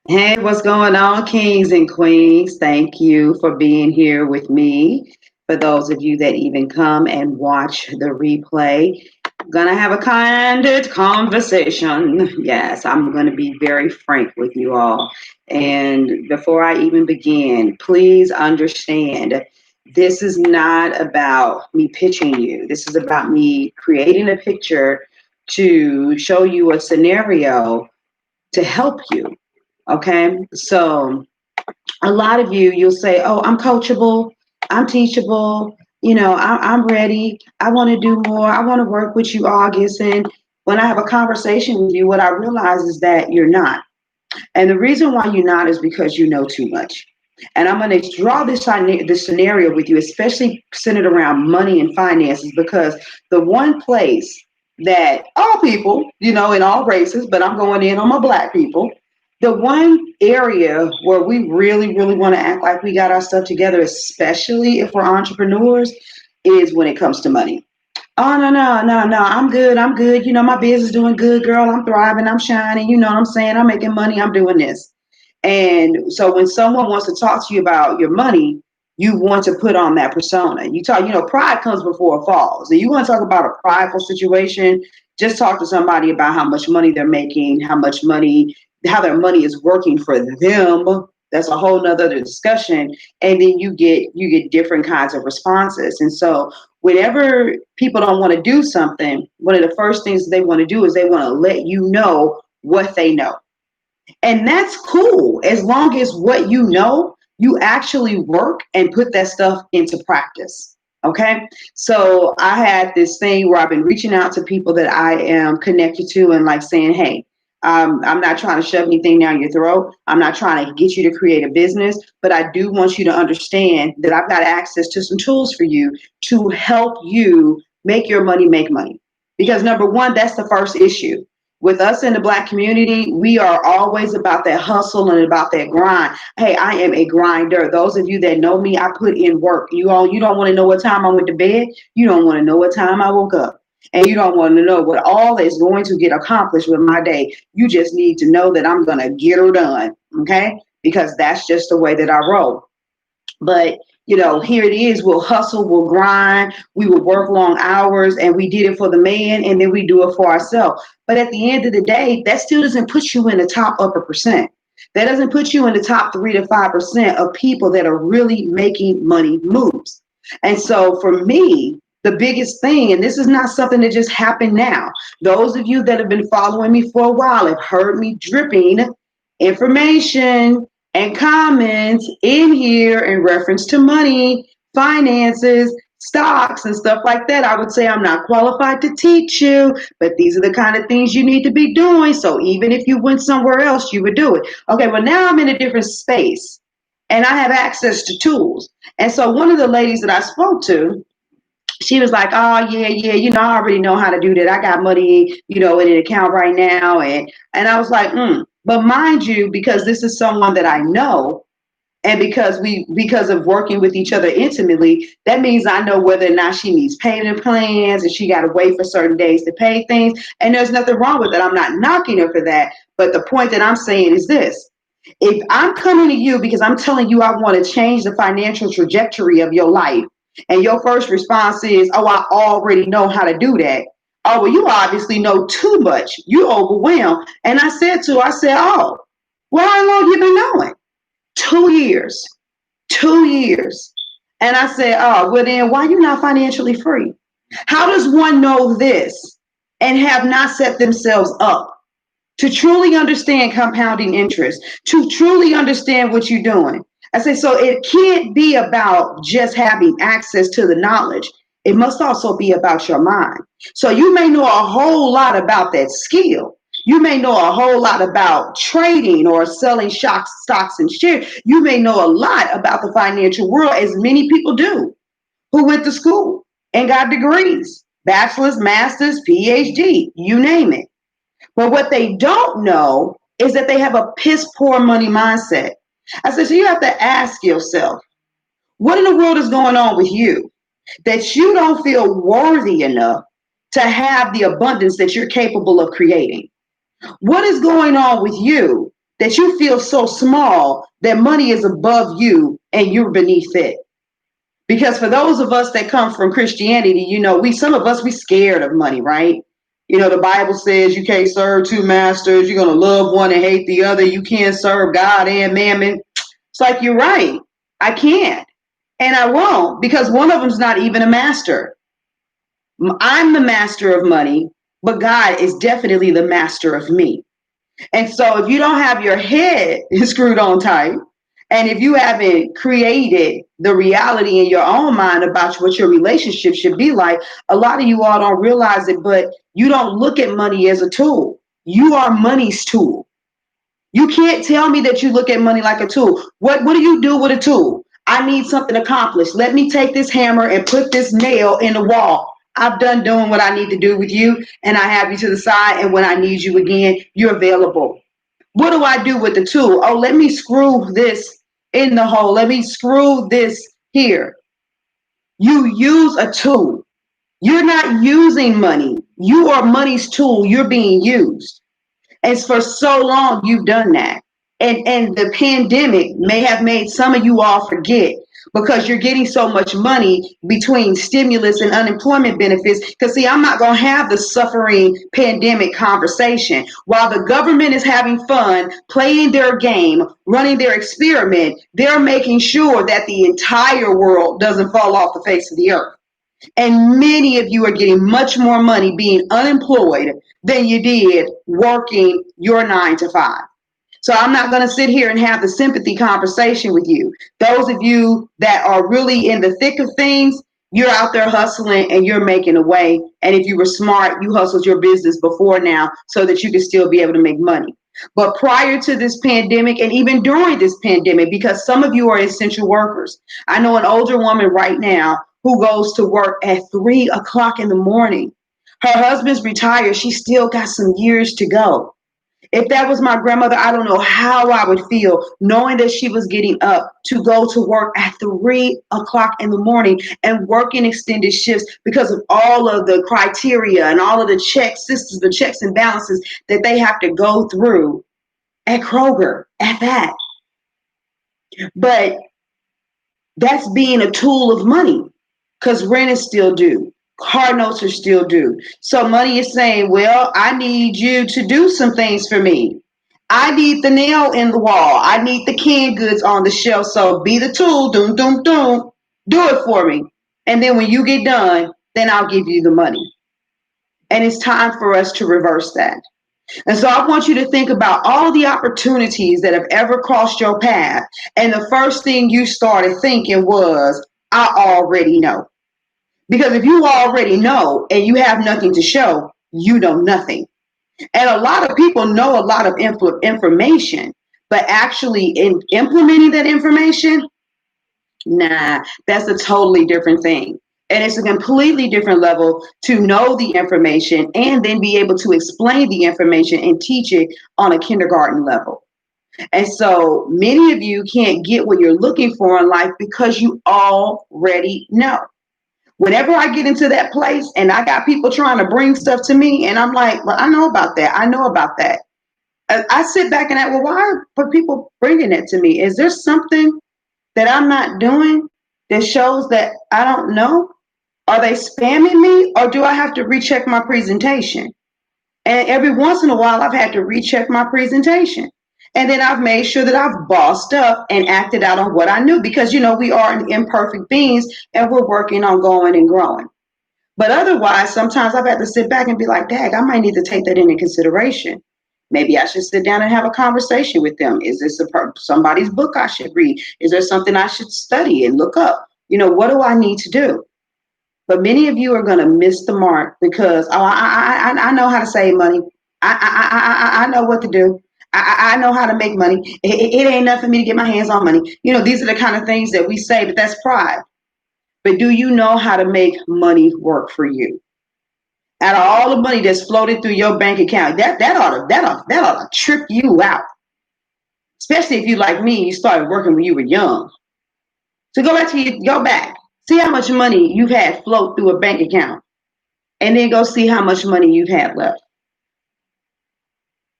Hey, what's going on, kings and queens? Thank you for being here with me. For those of you that even come and watch the replay, I'm gonna have a candid conversation. Yes, I'm gonna be very frank with you all. And before I even begin, please understand this is not about me pitching you. This is about me creating a picture to show you a scenario to help you. Okay. So a lot of you, you'll say, oh, I'm coachable, I'm teachable, I'm ready. I want to do more. I want to work with you, August. And when I have a conversation with you, what I realize is that you're not. And the reason why you're not is because you know too much. And I'm going to draw this scenario with you, especially centered around money and finances, because the one place that all people, in all races, but I'm going in on my black people, the one area where we really, really want to act like we got our stuff together, especially if we're entrepreneurs, is when it comes to money. Oh, no, no, no, no. I'm good. I'm good. My business doing good, girl. I'm thriving. I'm shining. You know what I'm saying? I'm making money. I'm doing this. And so when someone wants to talk to you about your money, you want to put on that persona. You talk, pride comes before a fall. So you want to talk about a prideful situation, just talk to somebody about how much money they're making, how their money is working for them. That's a whole nother discussion. And then you get different kinds of responses. And so whenever people don't want to do something, one of the first things they want to do is they want to let you know what they know. And that's cool as long as what you know, you actually work and put that stuff into practice. Okay. So I had this thing where I've been reaching out to people that I am connected to and like saying, hey, I'm not trying to shove anything down your throat. I'm not trying to get you to create a business, but I do want you to understand that I've got access to some tools for you to help you make your money make money. Because number one, that's the first issue with us in the black community. We are always about that hustle and about that grind. Hey, I am a grinder. Those of you that know me, I put in work. You don't want to know what time I went to bed. You don't want to know what time I woke up. And you don't want to know what all is going to get accomplished with my day. You just need to know that I'm going to get her done. Okay. Because that's just the way that I roll. But here it is. We'll hustle, we'll grind, we will work long hours, and we did it for the man, and then we do it for ourselves. But at the end of the day, that still doesn't put you in the top upper percent. That doesn't put you in the top 3 to 5% of people that are really making money moves. And so for me, the biggest thing, and this is not something that just happened now. Those of you that have been following me for a while have heard me dripping information and comments in here in reference to money, finances, stocks, and stuff like that. I would say I'm not qualified to teach you, but these are the kind of things you need to be doing. So even if you went somewhere else, you would do it. Okay, well, now I'm in a different space and I have access to tools. And so one of the ladies that I spoke to, she was like, oh yeah, yeah, I already know how to do that. I got money, in an account right now. And I was like, but mind you, because this is someone that I know, and because of working with each other intimately, that means I know whether or not she needs payment plans and she got to wait for certain days to pay things. And there's nothing wrong with that. I'm not knocking her for that. But the point that I'm saying is this. If I'm coming to you because I'm telling you I want to change the financial trajectory of your life, and your first response is, oh, I already know how to do that. Oh, well, you obviously know too much. You overwhelmed. And I said to her, I said, oh, well, how long you been knowing? 2 years. 2 years. And I said, oh, well, then why you not financially free? How does one know this and have not set themselves up to truly understand compounding interest, to truly understand what you're doing? I say, so it can't be about just having access to the knowledge. It must also be about your mind. So you may know a whole lot about that skill. You may know a whole lot about trading or selling stocks and shares. You may know a lot about the financial world, as many people do who went to school and got degrees, bachelor's, master's, PhD, you name it. But what they don't know is that they have a piss poor money mindset. I said, so you have to ask yourself, what in the world is going on with you that you don't feel worthy enough to have the abundance that you're capable of creating? What is going on with you that you feel so small that money is above you and you're beneath it. Because for those of us that come from Christianity, some of us, we scared of money, right? The Bible says you can't serve two masters. You're going to love one and hate the other. You can't serve God and mammon. It's like, you're right. I can't. And I won't, because one of them's not even a master. I'm the master of money, but God is definitely the master of me. And so if you don't have your head screwed on tight, and if you haven't created the reality in your own mind about what your relationship should be like, a lot of you all don't realize it, but you don't look at money as a tool. You are money's tool. You can't tell me that you look at money like a tool. What do you do with a tool? I need something accomplished. Let me take this hammer and put this nail in the wall. I've done doing what I need to do with you, and I have you to the side. And when I need you again, you're available. What do I do with the tool? Oh, let me screw this in the hole. Let me screw this here. You use a tool. You're not using money. You are money's tool. You're being used. And for so long, you've done that. And the pandemic may have made some of you all forget, because you're getting so much money between stimulus and unemployment benefits. Because, see, I'm not going to have the suffering pandemic conversation. While the government is having fun, playing their game, running their experiment, they're making sure that the entire world doesn't fall off the face of the earth. And many of you are getting much more money being unemployed than you did working your 9 to 5. So I'm not going to sit here and have the sympathy conversation with you. Those of you that are really in the thick of things, you're out there hustling and you're making a way. And if you were smart, you hustled your business before now so that you could still be able to make money. But prior to this pandemic, and even during this pandemic, because some of you are essential workers, I know an older woman right now who goes to work at 3 o'clock in the morning. Her husband's retired. She still got some years to go. If that was my grandmother, I don't know how I would feel knowing that she was getting up to go to work at 3 o'clock in the morning and working extended shifts because of all of the criteria and all of the checks, systems, the checks and balances that they have to go through at Kroger at that. But that's being a tool of money, because rent is still due. Car notes are still due. So money is saying, well, I need you to do some things for me. I need the nail in the wall. I need the canned goods on the shelf. So be the tool. Doom, doom, doom. Do it for me. And then when you get done, then I'll give you the money. And it's time for us to reverse that. And so I want you to think about all the opportunities that have ever crossed your path. And the first thing you started thinking was, I already know. Because if you already know and you have nothing to show, you know nothing. And a lot of people know a lot of information, but actually in implementing that information, nah, that's a totally different thing. And it's a completely different level to know the information and then be able to explain the information and teach it on a kindergarten level. And so many of you can't get what you're looking for in life because you already know. Whenever I get into that place and I got people trying to bring stuff to me, and I'm like, well, I know about that. I know about that. I sit back and ask, well, why are people bringing it to me? Is there something that I'm not doing that shows that I don't know? Are they spamming me, or do I have to recheck my presentation? And every once in a while, I've had to recheck my presentation. And then I've made sure that I've bossed up and acted out on what I knew, because, we are imperfect beings and we're working on going and growing. But otherwise, sometimes I've had to sit back and be like, Dag, I might need to take that into consideration. Maybe I should sit down and have a conversation with them. Is this somebody's book I should read? Is there something I should study and look up? What do I need to do? But many of you are going to miss the mark because, I know how to save money. I know what to do. I know how to make money. It ain't nothing for me to get my hands on money. These are the kind of things that we say, but that's pride. But do you know how to make money work for you? Out of all the money that's floated through your bank account, that ought to trip you out. Especially if you, like me, you started working when you were young. So go back. See how much money you've had float through a bank account, and then go see how much money you've had left.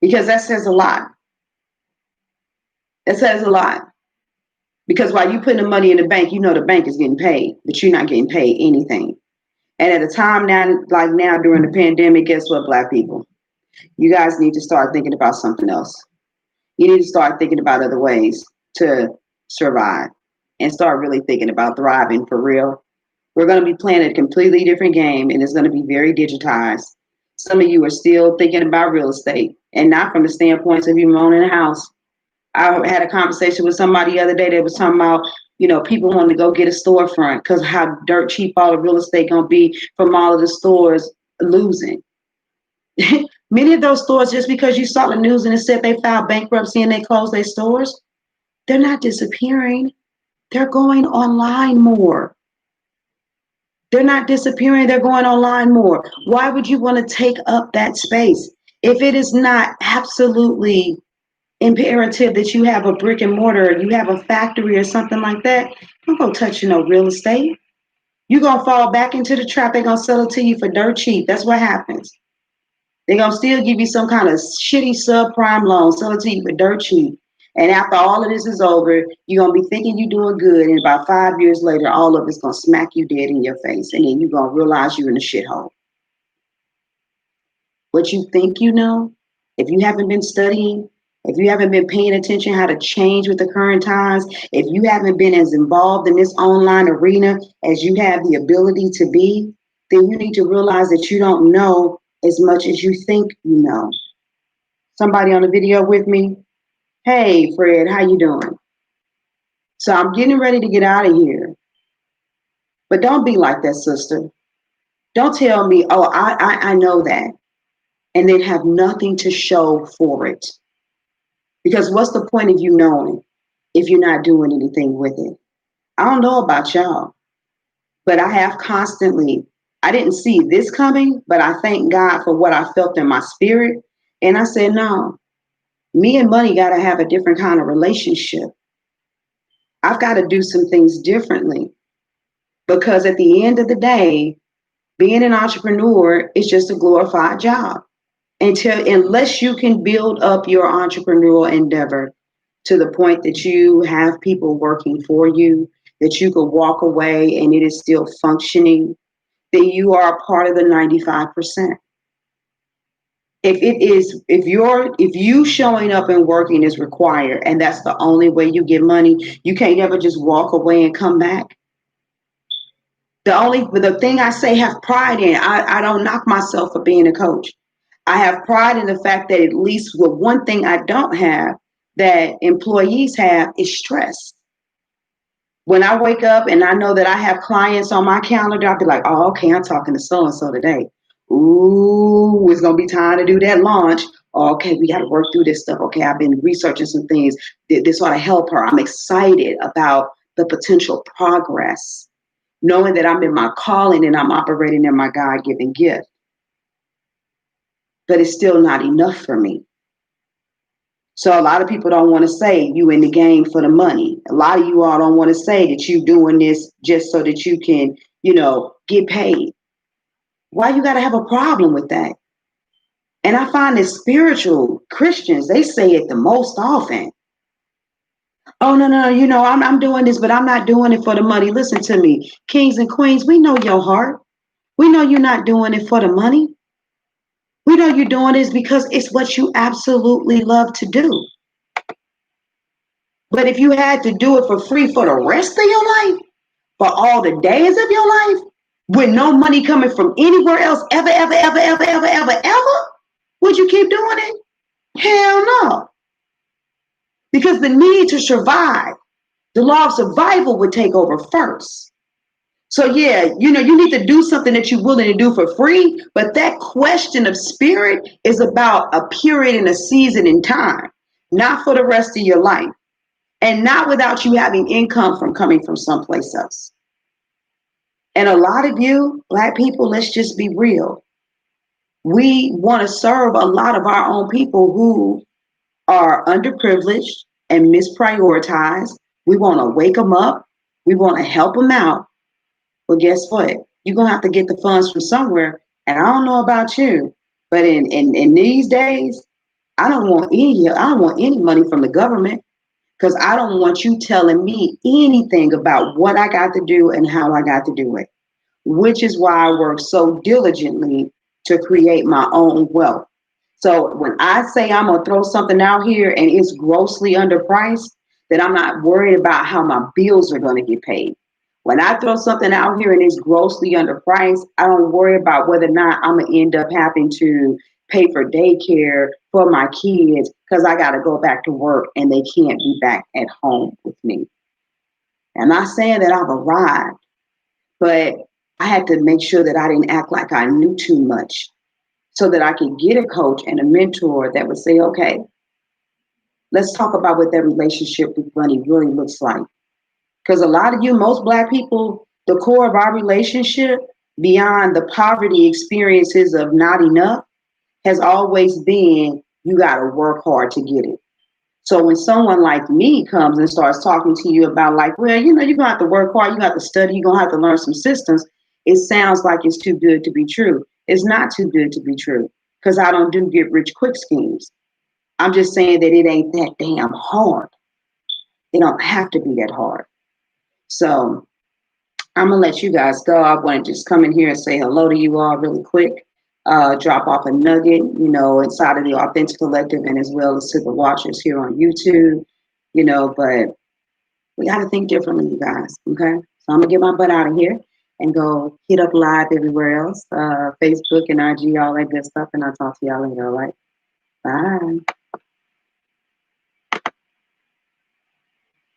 Because that says a lot. It says a lot. Because while you putting the money in the bank, you know the bank is getting paid, but you're not getting paid anything. And at a time now, like now during the pandemic, guess what, Black people? You guys need to start thinking about something else. You need to start thinking about other ways to survive and start really thinking about thriving for real. We're going to be playing a completely different game, and it's going to be very digitized. Some of you are still thinking about real estate, and not from the standpoint of you owning a house. I had a conversation with somebody the other day that was talking about, people wanting to go get a storefront because how dirt cheap all the real estate going to be from all of the stores losing. Many of those stores, just because you saw the news and it said they filed bankruptcy and they closed their stores, they're not disappearing. They're going online more. They're not disappearing. They're going online more. Why would you want to take up that space? If it is not absolutely imperative that you have a brick and mortar, you have a factory or something like that, don't go touching no real estate. You're going to fall back into the trap. They're going to sell it to you for dirt cheap. That's what happens. They're going to still give you some kind of shitty subprime loan, sell it to you for dirt cheap. And after all of this is over, you're going to be thinking you're doing good. And about 5 years later, all of it's going to smack you dead in your face. And then you're going to realize you're in a shithole. What you think you know, if you haven't been studying, if you haven't been paying attention how to change with the current times, if you haven't been as involved in this online arena as you have the ability to be, then you need to realize that you don't know as much as you think you know. Somebody on the video with me? Hey, Fred, how you doing? So I'm getting ready to get out of here. But don't be like that, sister. Don't tell me, oh, I know that, and then have nothing to show for it. Because what's the point of you knowing if you're not doing anything with it? I don't know about y'all, but I have constantly, I didn't see this coming, but I thank God for what I felt in my spirit. And I said, no, me and money got to have a different kind of relationship. I've got to do some things differently, because at the end of the day, being an entrepreneur is just a glorified job. Unless you can build up your entrepreneurial endeavor to the point that you have people working for you, that you could walk away and it is still functioning, then you are a part of the 95%. If you showing up and working is required and that's the only way you get money, you can't ever just walk away and come back. The thing I say have pride in, I don't knock myself for being a coach. I have pride in the fact that at least with one thing I don't have that employees have is stress. When I wake up and I know that I have clients on my calendar, I'll be like, oh, okay, I'm talking to so-and-so today. Ooh, it's going to be time to do that launch. Oh, okay, we got to work through this stuff. Okay, I've been researching some things. This ought to help her. I'm excited about the potential progress, knowing that I'm in my calling and I'm operating in my God-given gift. But it's still not enough for me. So a lot of people don't want to say you in the game for the money. A lot of you all don't want to say that you doing this just so that you can, get paid. Why you got to have a problem with that? And I find that spiritual Christians, they say it the most often. Oh, no, I'm doing this, but I'm not doing it for the money. Listen to me, kings and queens, we know your heart. We know you're not doing it for the money. We know you're doing this because it's what you absolutely love to do. But if you had to do it for free for the rest of your life, for all the days of your life, with no money coming from anywhere else ever, would you keep doing it? Hell no. Because the need to survive, the law of survival would take over first. So yeah, you need to do something that you're willing to do for free, but that question of spirit is about a period and a season in time, not for the rest of your life, and not without you having income from coming from someplace else. And a lot of you, Black people, let's just be real. We want to serve a lot of our own people who are underprivileged and misprioritized. We want to wake them up. We want to help them out. Well, guess what? You're going to have to get the funds from somewhere. And I don't know about you, but in these days, I don't want any money from the government, because I don't want you telling me anything about what I got to do and how I got to do it, which is why I work so diligently to create my own wealth. So when I say I'm going to throw something out here and it's grossly underpriced, then I'm not worried about how my bills are going to get paid. When I throw something out here and it's grossly underpriced, I don't worry about whether or not I'm going to end up having to pay for daycare for my kids because I got to go back to work and they can't be back at home with me. I'm not saying that I've arrived, but I had to make sure that I didn't act like I knew too much so that I could get a coach and a mentor that would say, okay, let's talk about what that relationship with money really looks like. Because a lot of you, most Black people, the core of our relationship, beyond the poverty experiences of not enough, has always been you got to work hard to get it. So when someone like me comes and starts talking to you about like, well, you know, you're gonna have to work hard, you got to study, you're gonna have to learn some systems, it sounds like it's too good to be true. It's not too good to be true because I don't do get rich quick schemes. I'm just saying that it ain't that damn hard. It don't have to be that hard. So I'm gonna let you guys go. I want to just come in here and say hello to you all really quick. Drop off a nugget, you know, inside of the Authentic Collective and as well as to the watchers here on YouTube, you know, but we got to think differently, you guys. Okay. So I'm going to get my butt out of here and go hit up live everywhere else, Facebook and IG, all that good stuff. And I'll talk to y'all later. All right. Bye.